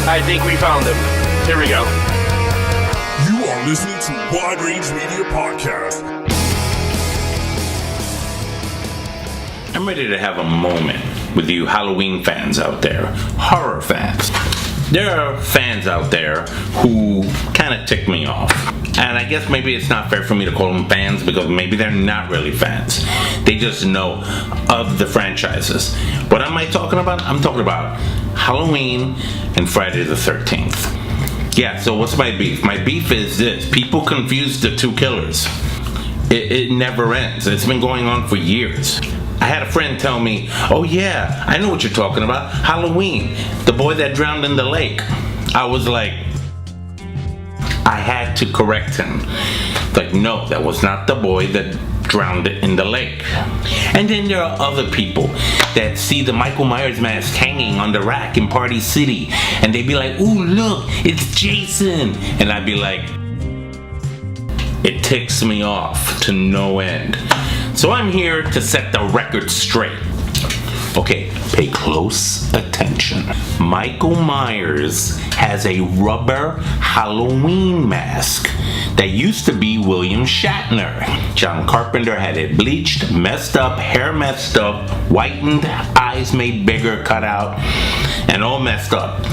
I think we found him. Here we go. You are listening to Wide Range Media Podcast. I'm ready to have a moment with you Halloween fans out there, horror fans. There are fans out there who kind of tick me off. And I guess maybe it's not fair for me to call them fans because maybe they're not really fans. They just know of the franchises. What am I talking about? I'm talking about Halloween and Friday the 13th. Yeah, so what's my beef? My beef is this. People confuse the two killers. It never ends. It's been going on for years. I had a friend tell me, oh yeah, I know what you're talking about. Halloween, the boy that drowned in the lake. I was like, I had to correct him. Like, no, that was not the boy that drowned in the lake. And then there are other people that see the Michael Myers mask hanging on the rack in Party City. And they be like, ooh, look, it's Jason. And I'd be like, it ticks me off to no end. So I'm here to set the record straight. Okay, pay close attention. Michael Myers has a rubber Halloween mask that used to be William Shatner. John Carpenter had it bleached, messed up, hair messed up, whitened, eyes made bigger, cut out, and all messed up.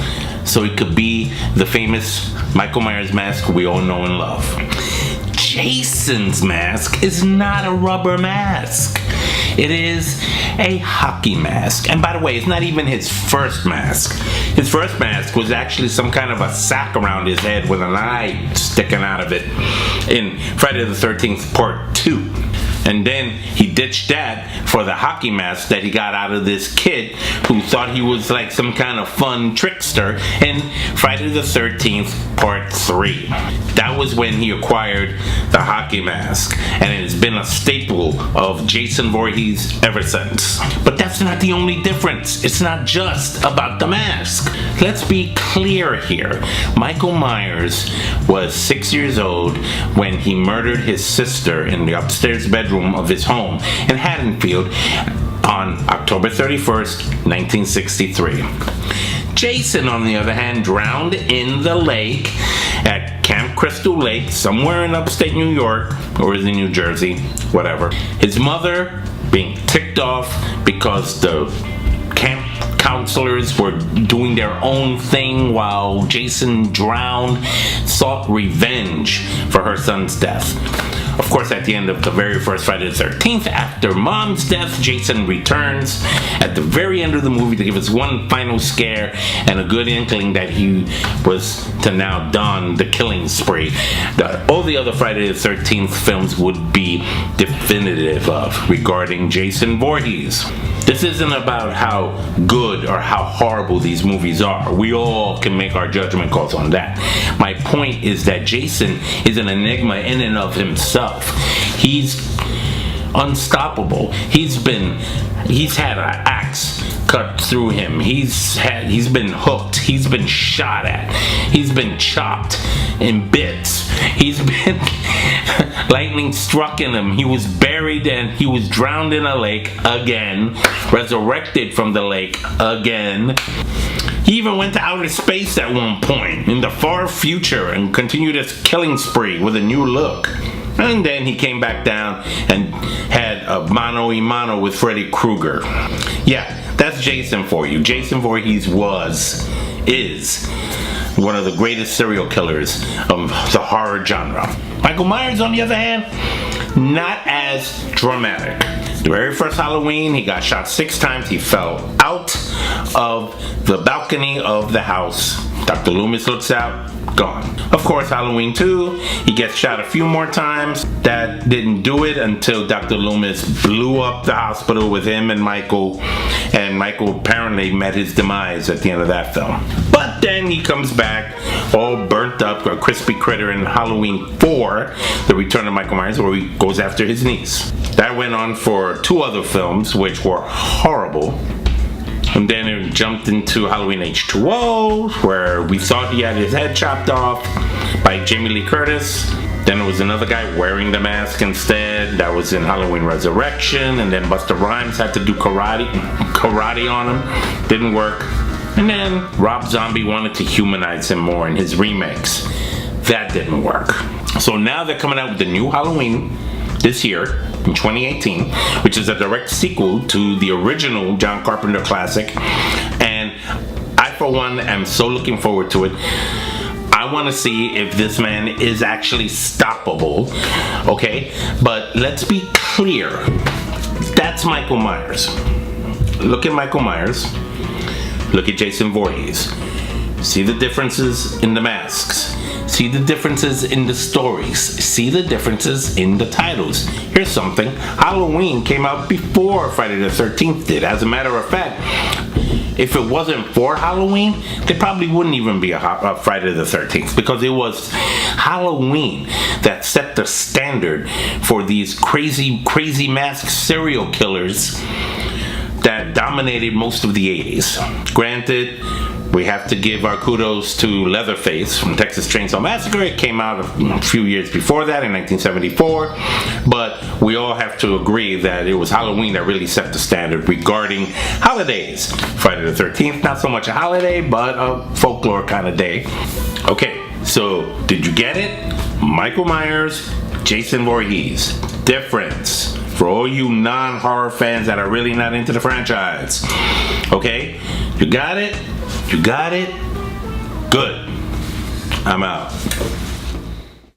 So it could be the famous Michael Myers mask we all know and love. Jason's mask is not a rubber mask. It is a hockey mask. And by the way, it's not even his first mask. His first mask was actually some kind of a sack around his head with an eye sticking out of it in Friday the 13th Part 2. And then he ditched that for the hockey mask that he got out of this kid who thought he was like some kind of fun trickster in Friday the 13th Part 3. That was when he acquired the hockey mask, and it has been a staple of Jason Voorhees ever since. But that's not the only difference. It's not just about the mask. Let's be clear here. Michael Myers was 6 years old when he murdered his sister in the upstairs bedroom of his home in Haddonfield on October 31st, 1963. Jason, on the other hand, drowned in the lake at Camp Crystal Lake, somewhere in upstate New York, or is it New Jersey, whatever. His mother being ticked off because the camp counselors were doing their own thing while Jason drowned, sought revenge for her son's death. Of course, at the end of the very first Friday the 13th, after Mom's death, Jason returns at the very end of the movie to give us one final scare and a good inkling that he was to now don the killing spree that all the other Friday the 13th films would be definitive of regarding Jason Voorhees. This isn't about how good or how horrible these movies are. We all can make our judgment calls on that. My point is that Jason is an enigma in and of himself. He's unstoppable. He's had an axe cut through him. He's been hooked. He's been shot at. He's been chopped in bits. He's been lightning struck in him. He was buried and he was drowned in a lake again, resurrected from the lake again. He even went to outer space at one point in the far future and continued his killing spree with a new look. And then he came back down and had a mano-a-mano with Freddy Krueger. Yeah, that's Jason for you. Jason Voorhees is one of the greatest serial killers of the horror genre. Michael Myers, on the other hand, not as dramatic. The very first Halloween, he got shot 6 times. He fell out of the balcony of the house. Dr. Loomis looks out, gone. Of course, Halloween 2, he gets shot a few more times. That didn't do it until Dr. Loomis blew up the hospital with him and Michael apparently met his demise at the end of that film. But then he comes back all burnt up, a crispy critter in Halloween 4, The Return of Michael Myers, where he goes after his niece. That went on for 2 other films, which were horrible. And then it jumped into Halloween H2O, where we thought he had his head chopped off by Jamie Lee Curtis. Then it was another guy wearing the mask instead. That was in Halloween Resurrection. And then Busta Rhymes had to do karate on him. Didn't work. And then Rob Zombie wanted to humanize him more in his remakes. That didn't work. So now they're coming out with the new Halloween this year in 2018, which is a direct sequel to the original John Carpenter classic. And I, for one, am so looking forward to it. I want to see if this man is actually stoppable, okay? But let's be clear. That's Michael Myers. Look at Michael Myers. Look at Jason Voorhees. See the differences in the masks. See the differences in the stories. See the differences in the titles. Here's something. Halloween came out before Friday the 13th did. As a matter of fact, if it wasn't for Halloween, there probably wouldn't even be a Friday the 13th, because it was Halloween that set the standard for these crazy masked serial killers that dominated most of the 80s. Granted, we have to give our kudos to Leatherface from Texas Chainsaw Massacre. It came out a few years before that, in 1974. But we all have to agree that it was Halloween that really set the standard regarding holidays. Friday the 13th, not so much a holiday, but a folklore kind of day. Okay, so did you get it? Michael Myers, Jason Voorhees. Difference for all you non-horror fans that are really not into the franchise. Okay, you got it? You got it? Good. I'm out.